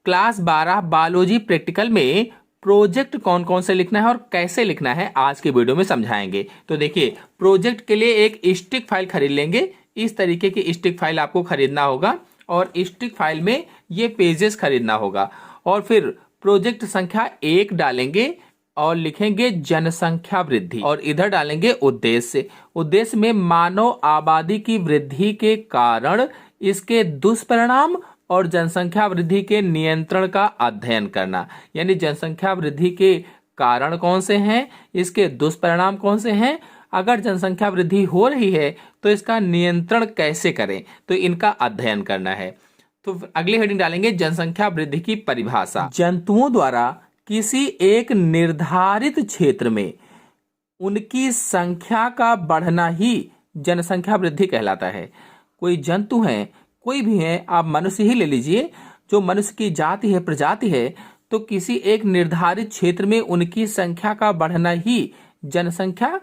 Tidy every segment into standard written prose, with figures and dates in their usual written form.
Class 12 biology practical में project कौन कौन से लिखना है और कैसे लिखना है आज के वीडियो में समझाएंगे। तो देखिए, प्रोजेक्ट के लिए एक स्टिक फाइल खरीद लेंगे। इस तरीके की स्टिक फाइल आपको खरीदना होगा और स्टिक फाइल में ये पेजेस खरीदना होगा और फिर प्रोजेक्ट संख्या 1 डालेंगे और लिखेंगे जनसंख्या वृद्धि और इधर डालेंगे उद्देश्य। उद्देश्य में मानव आबादी की वृद्धि के कारण इसके दुष्परिणाम और जनसंख्या वृद्धि के नियंत्रण का अध्ययन करना। यानी जनसंख्या वृद्धि के कारण कौन से हैं, इसके दुष्परिणाम कौन से हैं, अगर जनसंख्या वृद्धि हो रही है तो इसका नियंत्रण कैसे करें, तो इनका अध्ययन करना है। तो अगली हेडिंग डालेंगे जनसंख्या वृद्धि की परिभाषा। जंतुओं द्वारा किसी एक निर्धारित क्षेत्र में उनकी संख्या का बढ़ना ही जनसंख्या वृद्धि कहलाता है। कोई जंतु हैं, कोई भी है, आप मनुष्य ही ले लीजिए, जो मनुष्य की जाति है, प्रजाति है, तो किसी एक निर्धारित क्षेत्र में उनकी संख्या का बढ़ना ही जनसंख्या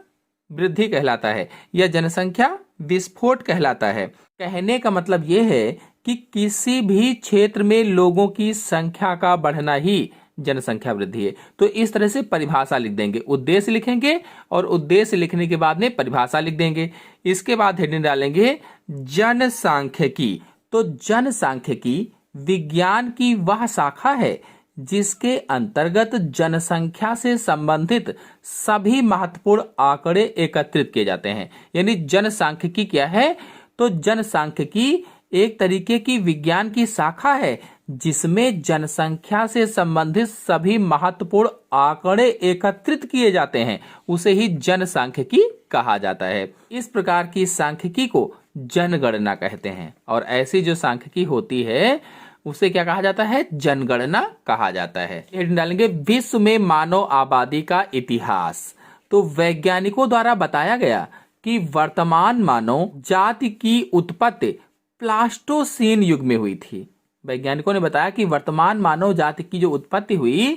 वृद्धि कहलाता है या जनसंख्या विस्फोट कहलाता है। कहने का मतलब यह है कि किसी भी क्षेत्र में लोगों की संख्या का बढ़ना ही जनसंख्या वृद्धि है। तो इस तरह से परिभाषा लिख देंगे, उद्देश्य लिखेंगे और उद्देश्य लिखने के बाद में परिभाषा लिख देंगे। इसके बाद हेडिंग डालेंगे जनसांख्यिकी। तो जनसांख्यिकी विज्ञान की वह शाखा है जिसके अंतर्गत जनसंख्या से संबंधित सभी महत्वपूर्ण आंकड़े एकत्रित किए जाते हैं। यानी जनसांख्यिकी क्या है, तो जनसांख्यिकी एक तरीके की विज्ञान की शाखा है जिसमें जनसंख्या से संबंधित सभी महत्वपूर्ण आंकड़े एकत्रित किए जाते हैं, उसे ही जनसांख्यिकी कहा जाता है। इस प्रकार की सांख्यिकी को जनगणना कहते हैं और ऐसी जो सांख्यिकी होती है उसे क्या कहा जाता है, जनगणना कहा जाता है। हेडिंग डालेंगे विश्व में मानव आबादी का इतिहास। तो वैज्ञानिकों द्वारा बताया गया कि वर्तमान मानव जाति की उत्पत्ति प्लास्टोसीन युग में हुई थी। वैज्ञानिकों ने बताया कि वर्तमान मानव जाति की जो उत्पत्ति हुई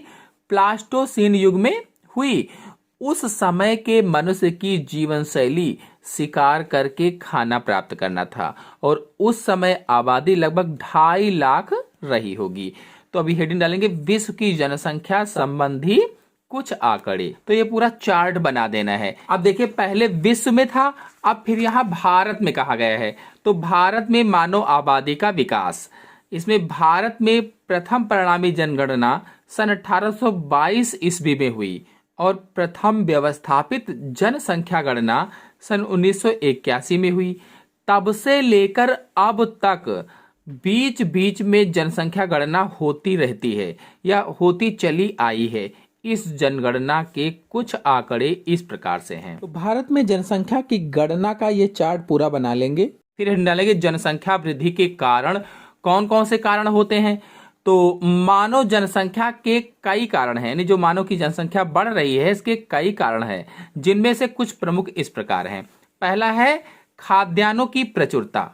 प्लास्टोसीन युग में हुई। उस समय के मनुष्य की जीवन शैली शिकार करके खाना प्राप्त करना था और उस समय आबादी लगभग 2.5 लाख रही होगी। तो अभी हेडिंग डालेंगे विश्व की जनसंख्या संबंधी कुछ आंकड़े। तो ये पूरा चार्ट बना देना है। अब देखिए, पहले विश्व में था, अब फिर यहाँ भारत में कहा गया है। तो भारत में मानव आबादी का विकास, इसमें भारत में प्रथम परिणामी जनगणना सन 1822 ईस्वी में हुई और प्रथम व्यवस्थापित जनसंख्या गणना सन 1981 में हुई। तब से लेकर अब तक बीच बीच में जनसंख्या गणना होती रहती है या होती चली आई है। इस जनगणना के कुछ आंकड़े इस प्रकार से हैं। तो भारत में जनसंख्या की गणना का ये चार्ट पूरा बना लेंगे। फिर हम डालेंगे जनसंख्या वृद्धि के कारण कौन कौन से कारण होते हैं। तो मानव जनसंख्या के कई कारण हैं, यानी जो मानव की जनसंख्या बढ़ रही है इसके कई कारण हैं, जिनमें से कुछ प्रमुख इस प्रकार हैं। पहला है खाद्यान्नों की प्रचुरता।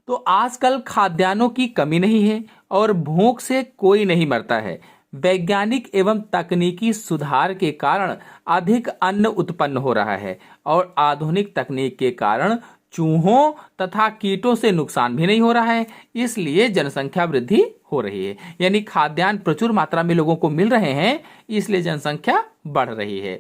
तो आजकल खाद्यान्नों की कमी नहीं है और भूख से कोई नहीं मरता है। वैज्ञानिक एवं तकनीकी सुधार के कारण अधिक अन्न उत्पन्न हो रहा है और आधुनिक तकनीक के कारण चूहों तथा कीटों से नुकसान भी नहीं हो रहा है, इसलिए जनसंख्या वृद्धि हो रही है। यानी खाद्यान्न प्रचुर मात्रा में लोगों को मिल रहे हैं, इसलिए जनसंख्या बढ़ रही है।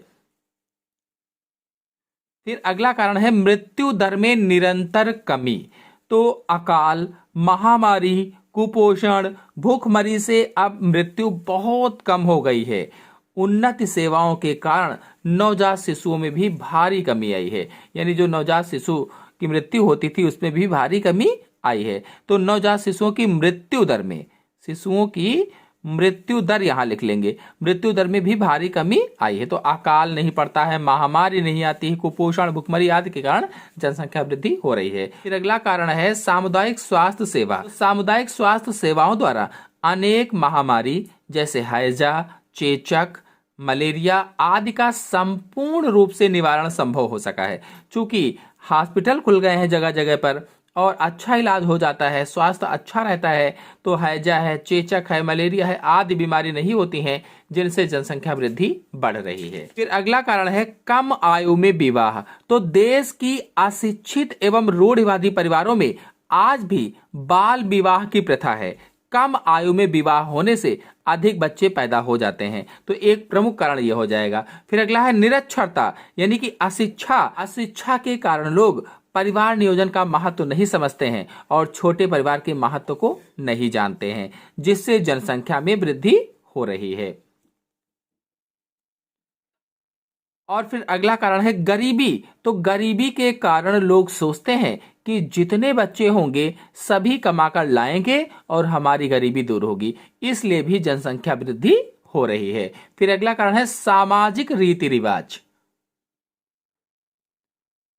फिर अगला कारण है मृत्यु दर में निरंतर कमी। तो अकाल, महामारी, कुपोषण, भूखमरी से अब मृत्यु बहुत कम हो गई है। उन्नत सेवाओं के कारण नवजात शिशुओं में भी भारी कमी आई है। यानी जो नवजात शिशु की मृत्यु होती थी उसमें भी भारी कमी आई है। तो नवजात शिशुओं की मृत्यु दर में, शिशुओं की मृत्यु दर यहाँ लिख लेंगे, मृत्यु दर में भी भारी कमी आई है। तो अकाल नहीं पड़ता है, महामारी नहीं आती है, कुपोषण, भूखमरी आदि के कारण जनसंख्या वृद्धि हो रही है। फिर अगला कारण है सामुदायिक स्वास्थ्य सेवा। सामुदायिक स्वास्थ्य सेवाओं द्वारा अनेक महामारी जैसे हैजा, चेचक, मलेरिया आदि का संपूर्ण रूप से निवारण संभव हो सका है। चूंकि हॉस्पिटल खुल गए हैं जगह जगह पर और अच्छा इलाज हो जाता है, स्वास्थ्य अच्छा रहता है, तो हैजा है, चेचक है, मलेरिया है आदि बीमारी नहीं होती हैं, जिनसे जनसंख्या वृद्धि बढ़ रही है। फिर अगला कारण है कम आयु में विवाह। तो देश की अशिक्षित एवं रूढ़िवादी परिवारों में आज भी बाल विवाह की प्रथा है। कम आयु में विवाह होने से अधिक बच्चे पैदा हो जाते हैं, तो एक प्रमुख कारण यह हो जाएगा। फिर अगला है निरक्षरता, यानी कि अशिक्षा। अशिक्षा के कारण लोग परिवार नियोजन का महत्व नहीं समझते हैं और छोटे परिवार के महत्व को नहीं जानते हैं, जिससे जनसंख्या में वृद्धि हो रही है। और फिर अगला कारण है गरीबी। तो गरीबी के कारण लोग सोचते हैं कि जितने बच्चे होंगे सभी कमाकर लाएंगे और हमारी गरीबी दूर होगी, इसलिए भी जनसंख्या वृद्धि हो रही है। फिर अगला कारण है सामाजिक रीति रिवाज।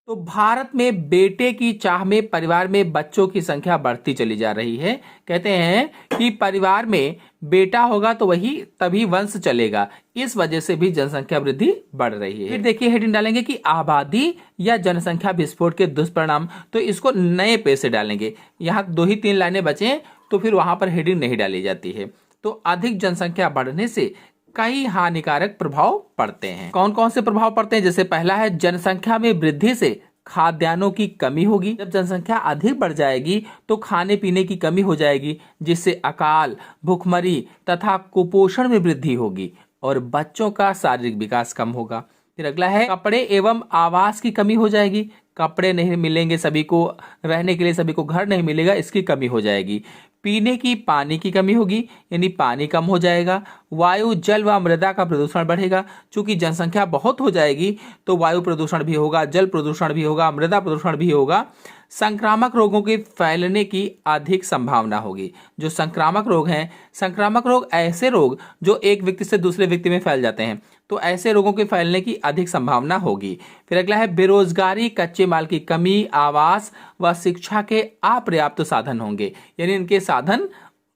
तो भारत में बेटे की चाह में परिवार में बच्चों की संख्या बढ़ती चली जा रही है। कहते हैं कि परिवार में बेटा होगा तो वही तभी वंश चलेगा, इस वजह से भी जनसंख्या वृद्धि बढ़ रही है। फिर देखिए हेडिंग डालेंगे कि आबादी या जनसंख्या विस्फोट के दुष्परिणाम, तो इसको नए पेज से डालेंगे। यहाँ 2 ही 3 लाइनें बचे तो फिर वहां पर हेडिंग नहीं डाली जाती है। तो अधिक जनसंख्या बढ़ने से कई हानिकारक प्रभाव पड़ते हैं। कौन कौन से प्रभाव पड़ते हैं? जैसे पहला है जनसंख्या में वृद्धि से खाद्यान्नों की कमी होगी। जब जनसंख्या अधिक बढ़ जाएगी तो खाने पीने की कमी हो जाएगी, जिससे अकाल, भूखमरी तथा कुपोषण में वृद्धि होगी और बच्चों का शारीरिक विकास कम होगा। फिर अगला है कपड़े एवं आवास की कमी हो जाएगी। कपड़े नहीं मिलेंगे सभी को, रहने के लिए सभी को घर नहीं मिलेगा, इसकी कमी हो जाएगी। पीने की पानी की कमी होगी, यानी पानी कम हो जाएगा। वायु, जल व मृदा का प्रदूषण बढ़ेगा। चूंकि जनसंख्या बहुत हो जाएगी तो वायु प्रदूषण भी होगा, जल प्रदूषण भी होगा, मृदा प्रदूषण भी होगा। संक्रामक रोगों के फैलने की अधिक संभावना होगी। जो संक्रामक रोग हैं, संक्रामक रोग ऐसे रोग जो एक व्यक्ति से दूसरे व्यक्ति में फैल जाते हैं, तो ऐसे रोगों के फैलने की अधिक संभावना होगी। फिर अगला है बेरोजगारी, कच्चे माल की कमी, आवास व शिक्षा के अपर्याप्त साधन होंगे, यानी इनके साधन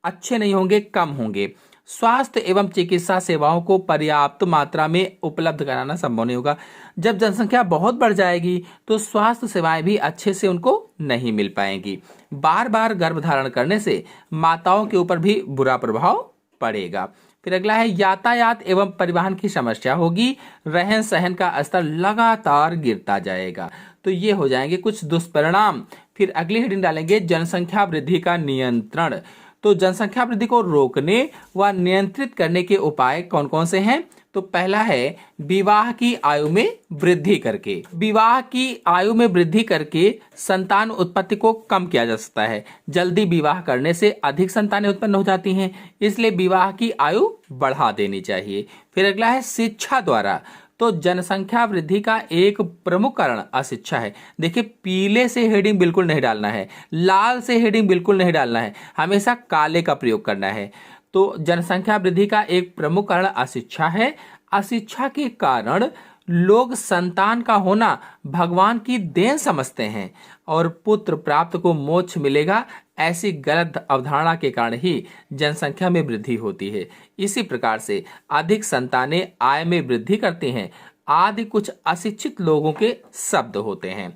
अच्छे नहीं होंगे, कम होंगे। स्वास्थ्य एवं चिकित्सा सेवाओं को पर्याप्त मात्रा में उपलब्ध कराना संभव नहीं होगा। जब जनसंख्या बहुत बढ़ जाएगी तो स्वास्थ्य सेवाएं भी अच्छे से उनको नहीं मिल पाएंगी। बार बार गर्भधारण करने से माताओं के ऊपर भी बुरा प्रभाव पड़ेगा। फिर अगला है यातायात एवं परिवहन की समस्या होगी। रहन सहन का स्तर लगातार गिरता जाएगा। तो ये हो जाएंगे कुछ दुष्परिणाम। फिर अगली हेडिंग डालेंगे जनसंख्या वृद्धि का नियंत्रण। तो जनसंख्या वृद्धि को रोकने व नियंत्रित करने के उपाय कौन कौन से हैं? तो पहला है विवाह की आयु में वृद्धि करके। विवाह की आयु में वृद्धि करके संतान उत्पत्ति को कम किया जा सकता है। जल्दी विवाह करने से अधिक संतानें उत्पन्न हो जाती हैं, इसलिए विवाह की आयु बढ़ा देनी चाहिए। फिर अगला है शिक्षा द्वारा। तो जनसंख्या वृद्धि का एक प्रमुख कारण अशिक्षा है। देखिए पीले से हेडिंग बिल्कुल नहीं डालना है, लाल से हेडिंग बिल्कुल नहीं डालना है, हमेशा काले का प्रयोग करना है। तो जनसंख्या वृद्धि का एक प्रमुख कारण अशिक्षा है। अशिक्षा के कारण लोग संतान का होना भगवान की देन समझते हैं और पुत्र प्राप्त को मोक्ष मिलेगा, ऐसी गलत अवधारणा के कारण ही जनसंख्या में वृद्धि होती है। इसी प्रकार से अधिक संतानें आय में वृद्धि करती हैं आदि कुछ अशिक्षित लोगों के शब्द होते हैं।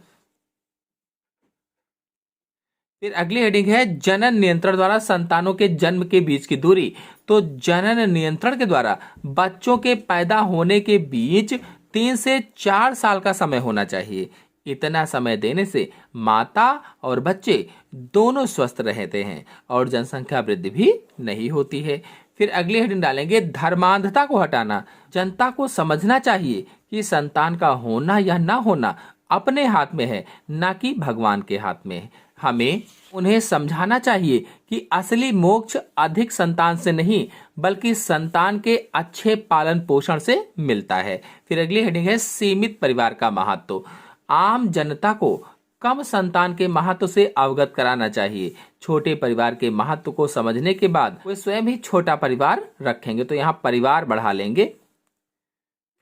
फिर अगली हेडिंग है जनन नियंत्रण द्वारा संतानों के जन्म के बीच की दूरी। तो जनन नियंत्रण के द्वारा बच्चों के पैदा होने के बीच 3 से 4 साल का समय होना चाहिए। इतना समय देने से माता और बच्चे दोनों स्वस्थ रहते हैं और जनसंख्या वृद्धि भी नहीं होती है। फिर अगली हेडिंग डालेंगे धर्मांधता को हटाना। जनता को समझना चाहिए कि संतान का होना या ना होना अपने हाथ में है, ना कि भगवान के हाथ में है। हमें उन्हें समझाना चाहिए कि असली मोक्ष अधिक संतान से नहीं बल्कि संतान के अच्छे पालन पोषण से मिलता है। फिर अगली हेडिंग है सीमित परिवार का महत्व। आम जनता को कम संतान के महत्व से अवगत कराना चाहिए। छोटे परिवार के महत्व को समझने के बाद वे स्वयं ही छोटा परिवार रखेंगे, तो यहाँ परिवार बढ़ा लेंगे।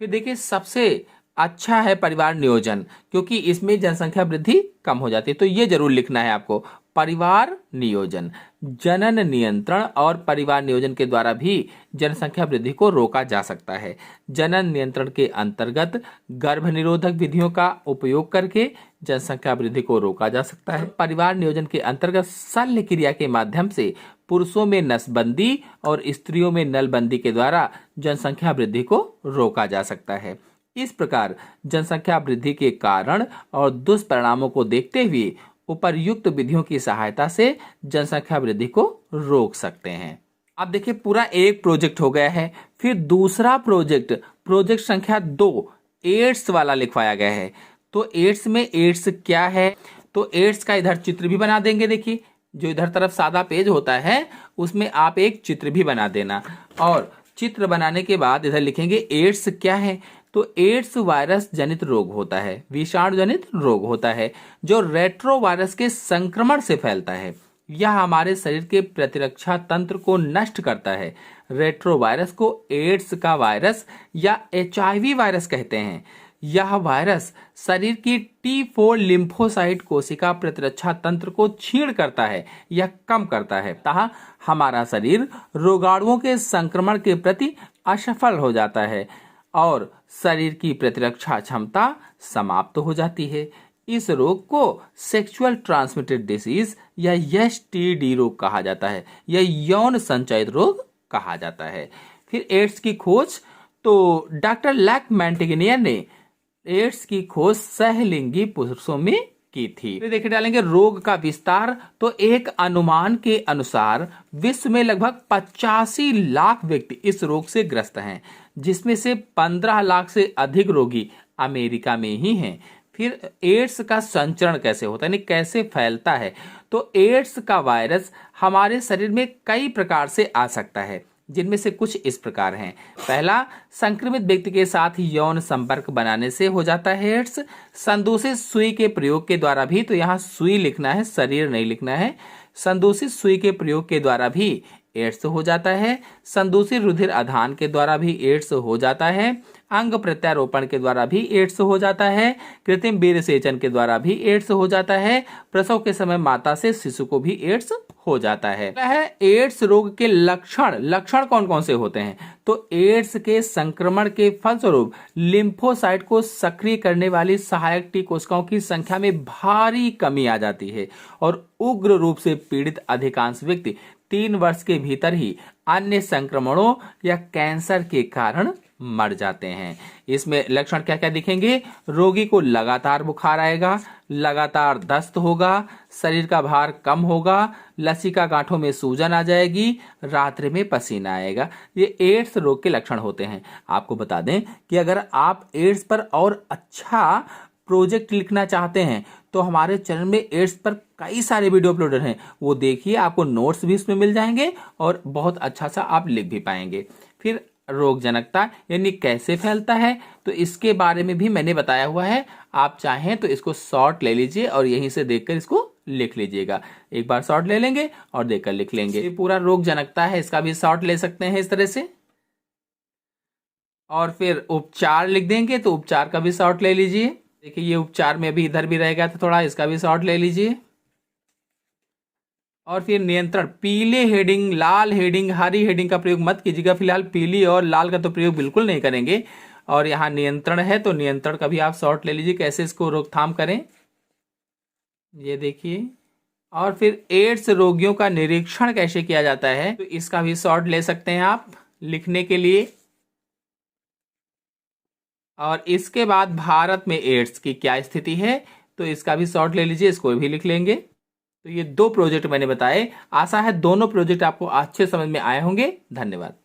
फिर देखिए सबसे अच्छा है परिवार नियोजन, क्योंकि इसमें जनसंख्या वृद्धि कम हो जाती है। तो ये जरूर लिखना है आपको, परिवार नियोजन। जनन नियंत्रण और परिवार नियोजन के द्वारा भी जनसंख्या वृद्धि को रोका जा सकता है। जनन नियंत्रण के अंतर्गत गर्भ निरोधक विधियों का उपयोग करके जनसंख्या वृद्धि को रोका जा सकता है। परिवार नियोजन के अंतर्गत शल्य क्रिया के माध्यम से पुरुषों में नसबंदी और स्त्रियों में नलबंदी के द्वारा जनसंख्या वृद्धि को रोका जा सकता है। इस प्रकार जनसंख्या वृद्धि के कारण और दुष्परिणामों को देखते हुए उपर्युक्त विधियों की सहायता से जनसंख्या वृद्धि को रोक सकते हैं। अब देखिए पूरा एक प्रोजेक्ट हो गया है। फिर दूसरा प्रोजेक्ट संख्या 2 एड्स वाला लिखवाया गया है। तो एड्स में एड्स क्या है, तो एड्स का इधर चित्र भी बना देंगे। देखिए जो इधर तरफ सादा पेज होता है उसमें आप एक चित्र भी बना देना, और चित्र बनाने के बाद इधर लिखेंगे एड्स क्या है। तो एड्स वायरस जनित रोग होता है, विषाणु जनित रोग होता है जो रेट्रोवायरस के संक्रमण से फैलता है। यह हमारे शरीर के प्रतिरक्षा तंत्र को नष्ट करता है। रेट्रोवायरस को एड्स का वायरस या HIV वायरस कहते हैं। यह वायरस शरीर की T4 लिम्फोसाइट कोशिका प्रतिरक्षा तंत्र को छीण करता है या कम करता है, तथा हमारा शरीर रोगाणुओं के संक्रमण के प्रति असफल हो जाता है और शरीर की प्रतिरक्षा क्षमता समाप्त हो जाती है। इस रोग को सेक्सुअल ट्रांसमिटेड डिसीज या STD रोग कहा जाता है, या यौन संचयित रोग कहा जाता है। फिर एड्स की खोज, तो डॉक्टर लैक मैंटिगनियर ने एड्स की खोज सहलिंगी पुरुषों में की थी। फिर देखे डालेंगे रोग का विस्तार। तो एक अनुमान के अनुसार विश्व में लगभग 85 लाख व्यक्ति इस रोग से ग्रस्त हैं, जिसमें से 15 लाख से अधिक रोगी अमेरिका में ही हैं। फिर एड्स का संचरण कैसे होता है, यानी कैसे फैलता है। तो एड्स का वायरस हमारे शरीर में कई प्रकार से आ सकता है, जिनमें से कुछ इस प्रकार हैं। पहला, संक्रमित व्यक्ति के साथ यौन संपर्क बनाने से हो जाता है एड्स। संदूषित सुई के प्रयोग के द्वारा भी, तो यहाँ सुई लिखना है, शरीर नहीं लिखना है। संदूषित सुई के प्रयोग के द्वारा भी एड्स हो जाता है। संदूषित रुधिर आधान के द्वारा भी एड्स हो जाता है। अंग प्रत्यारोपण के द्वारा भी एड्स हो जाता है। कृत्रिम वीर्य सेचन के द्वारा भी एड्स हो जाता है। प्रसव के समय माता से शिशु को भी एड्स हो जाता है। एड्स रोग के लक्षण कौन कौन से होते हैं, तो एड्स के संक्रमण के फलस्वरूप लिम्फोसाइट को सक्रिय करने वाली सहायक टी कोशिकाओं की संख्या में भारी कमी आ जाती है और उग्र रूप से पीड़ित अधिकांश व्यक्ति 3 वर्ष के भीतर ही अन्य संक्रमणों या कैंसर के कारण मर जाते हैं। इसमें लक्षण क्या क्या दिखेंगे, रोगी को लगातार बुखार आएगा, लगातार दस्त होगा, शरीर का भार कम होगा, लसिका गांठों में सूजन आ जाएगी, रात्रि में पसीना आएगा। ये एड्स रोग के लक्षण होते हैं। आपको बता दें कि अगर आप एड्स पर और अच्छा प्रोजेक्ट लिखना चाहते हैं तो हमारे चैनल में एड्स पर कई सारे वीडियो अपलोडेड हैं, वो देखिए, आपको नोट्स भी इसमें मिल जाएंगे और बहुत अच्छा सा आप लिख भी पाएंगे। फिर रोग जनकता यानी कैसे फैलता है, तो इसके बारे में भी मैंने बताया हुआ है। आप चाहें तो इसको शॉर्ट ले लीजिए और यहीं से देखकर इसको लिख लीजिएगा। एक बार शॉर्ट ले लेंगे और देखकर लिख लेंगे। ये पूरा रोग जनकता है, इसका भी शॉर्ट ले सकते हैं इस तरह से। और फिर उपचार लिख देंगे तो उपचार का भी शॉर्ट ले लीजिए। देखिए ये उपचार में अभी इधर भी रहेगा तो थोड़ा इसका भी शॉर्ट ले लीजिए। और फिर नियंत्रण, पीले हेडिंग, लाल हेडिंग, हरी हेडिंग का प्रयोग मत कीजिएगा। फिलहाल पीली और लाल का तो प्रयोग बिल्कुल नहीं करेंगे। और यहाँ नियंत्रण है तो नियंत्रण का भी आप शॉर्ट ले लीजिए, कैसे इसको रोकथाम करें, ये देखिए। और फिर एड्स रोगियों का निरीक्षण कैसे किया जाता है, तो इसका भी शॉर्ट ले सकते हैं आप लिखने के लिए। और इसके बाद भारत में एड्स की क्या स्थिति है, तो इसका भी शॉर्ट ले लीजिए, इसको भी लिख लेंगे। तो ये 2 प्रोजेक्ट मैंने बताए। आशा है दोनों प्रोजेक्ट आपको अच्छे समझ में आए होंगे। धन्यवाद।